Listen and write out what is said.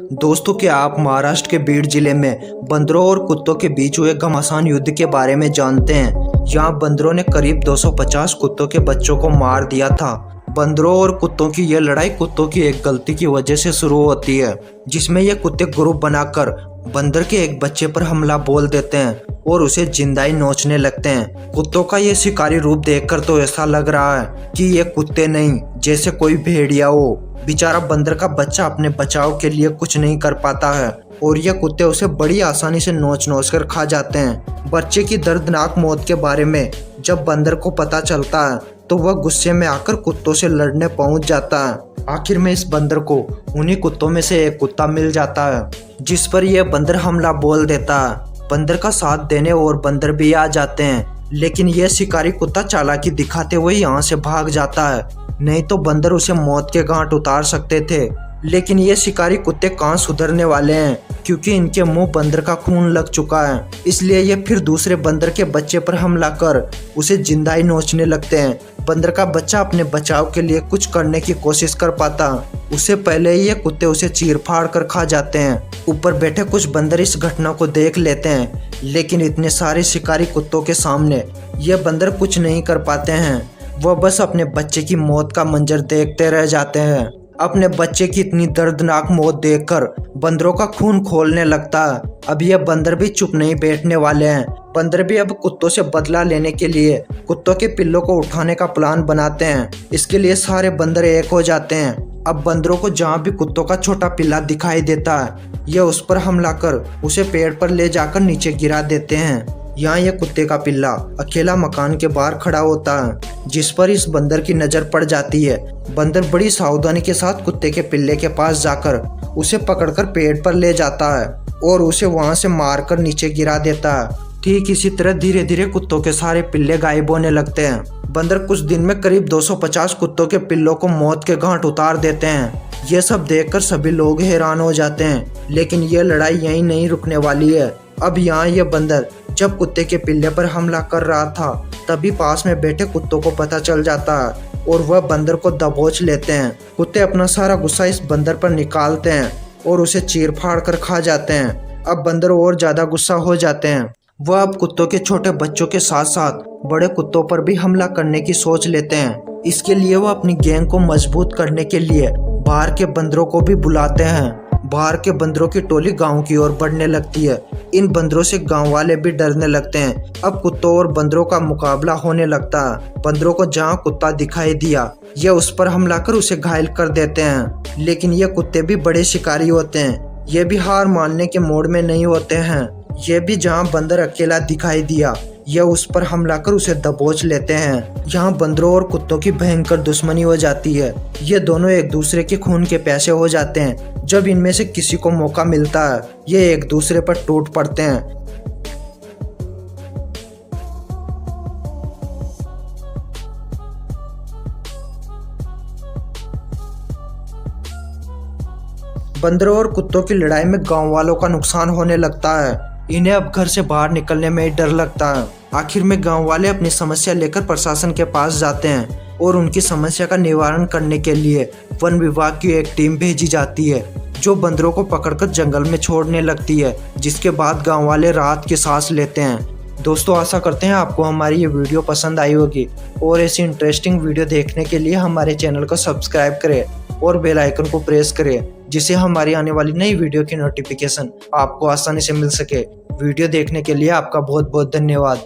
दोस्तों, क्या आप महाराष्ट्र के बीड जिले में बंदरों और कुत्तों के बीच हुए घमासान युद्ध के बारे में जानते हैं। यहाँ बंदरों ने करीब 250 कुत्तों के बच्चों को मार दिया था। बंदरों और कुत्तों की यह लड़ाई कुत्तों की एक गलती की वजह से शुरू होती है, जिसमें ये कुत्ते ग्रुप बनाकर बंदर के एक बच्चे पर हमला बोल देते हैं और उसे जिंदा ही नोचने लगते हैं। कुत्तों का ये शिकारी रूप देखकर तो ऐसा लग रहा है कि ये कुत्ते नहीं, जैसे कोई भेड़िया हो। बेचारा बंदर का बच्चा अपने बचाव के लिए कुछ नहीं कर पाता है और ये कुत्ते उसे बड़ी आसानी से नोच नोच कर खा जाते हैं। बच्चे की दर्दनाक मौत के बारे में जब बंदर को पता चलता है तो वह गुस्से में आकर कुत्तों से लड़ने पहुंच जाता है। आखिर में इस बंदर को उन्हीं कुत्तों में से एक कुत्ता मिल जाता है, जिस पर यह बंदर हमला बोल देता है। बंदर का साथ देने और बंदर भी आ जाते हैं, लेकिन यह शिकारी कुत्ता चालाकी दिखाते हुए यहाँ से भाग जाता है, नहीं तो बंदर उसे मौत के घाट उतार सकते थे। लेकिन ये शिकारी कुत्ते कहाँ सुधरने वाले हैं, क्योंकि इनके मुंह बंदर का खून लग चुका है। इसलिए ये फिर दूसरे बंदर के बच्चे पर हमला कर उसे जिंदा ही नोचने लगते हैं। बंदर का बच्चा अपने बचाव के लिए कुछ करने की कोशिश कर पाता, उससे पहले ही ये कुत्ते उसे चीर फाड़ कर खा जाते हैं। ऊपर बैठे कुछ बंदर इस घटना को देख लेते हैं, लेकिन इतने सारे शिकारी कुत्तों के सामने ये बंदर कुछ नहीं कर पाते हैं। वह बस अपने बच्चे की मौत का मंजर देखते रह जाते हैं। अपने बच्चे की इतनी दर्दनाक मौत देखकर बंदरों का खून खोलने लगता है। अब ये बंदर भी चुप नहीं बैठने वाले हैं। बंदर भी अब कुत्तों से बदला लेने के लिए कुत्तों के पिल्लों को उठाने का प्लान बनाते हैं। इसके लिए सारे बंदर एक हो जाते हैं। अब बंदरों को जहाँ भी कुत्तों का छोटा पिल्ला दिखाई देता है, यह उस पर हमला कर उसे पेड़ पर ले जाकर नीचे गिरा देते हैं। यहाँ यह कुत्ते का पिल्ला अकेला मकान के बाहर खड़ा होता है, जिस पर इस बंदर की नजर पड़ जाती है। बंदर बड़ी सावधानी के साथ कुत्ते के पिल्ले के पास जाकर उसे पकड़कर पेड़ पर ले जाता है और उसे वहां से मारकर नीचे गिरा देता है। ठीक इसी तरह धीरे धीरे कुत्तों के सारे पिल्ले गायब होने लगते हैं। बंदर कुछ दिन में करीब 250 कुत्तों के पिल्लों को मौत के घाट उतार देते हैं। ये सब देखकर सभी लोग हैरान हो जाते हैं, लेकिन यह लड़ाई यहीं नहीं रुकने वाली है। अब यहाँ ये बंदर जब कुत्ते के पिल्ले पर हमला कर रहा था, तभी पास में बैठे कुत्तों को पता चल जाता है और वह बंदर को दबोच लेते हैं। कुत्ते अपना सारा गुस्सा इस बंदर पर निकालते हैं और उसे चीर फाड़ कर खा जाते हैं। अब बंदर और ज्यादा गुस्सा हो जाते हैं। वह अब कुत्तों के छोटे बच्चों के साथ साथ बड़े कुत्तों पर भी हमला करने की सोच लेते हैं। इसके लिए वह अपनी गैंग को मजबूत करने के लिए बाहर के बंदरों को भी बुलाते हैं। बाहर के बंदरों की टोली गांव की ओर बढ़ने लगती है। इन बंदरों से गांव वाले भी डरने लगते हैं। अब कुत्तों और बंदरों का मुकाबला होने लगता है। बंदरों को जहां कुत्ता दिखाई दिया, ये उस पर हमला कर उसे घायल कर देते हैं। लेकिन ये कुत्ते भी बड़े शिकारी होते हैं। ये भी हार मानने के मोड में नहीं होते हैं। ये भी जहां बंदर अकेला दिखाई दिया, यह उस पर हमला कर उसे दबोच लेते हैं। यहाँ बंदरों और कुत्तों की भयंकर दुश्मनी हो जाती है। ये दोनों एक दूसरे के खून के प्यासे हो जाते हैं। जब इनमें से किसी को मौका मिलता है, ये एक दूसरे पर टूट पड़ते हैं। बंदरों और कुत्तों की लड़ाई में गांव वालों का नुकसान होने लगता है। इन्हें अब घर से बाहर निकलने में डर लगता है। आखिर में गांव वाले अपनी समस्या लेकर प्रशासन के पास जाते हैं और उनकी समस्या का निवारण करने के लिए वन विभाग की एक टीम भेजी जाती है, जो बंदरों को पकड़कर जंगल में छोड़ने लगती है, जिसके बाद गांव वाले राहत की सांस लेते हैं। दोस्तों, आशा करते हैं आपको हमारी ये वीडियो पसंद आई होगी और ऐसी इंटरेस्टिंग वीडियो देखने के लिए हमारे चैनल को सब्सक्राइब करें और बेल आइकन को प्रेस करें, जिससे हमारी आने वाली नई वीडियो की नोटिफिकेशन आपको आसानी से मिल सके। वीडियो देखने के लिए आपका बहुत बहुत धन्यवाद।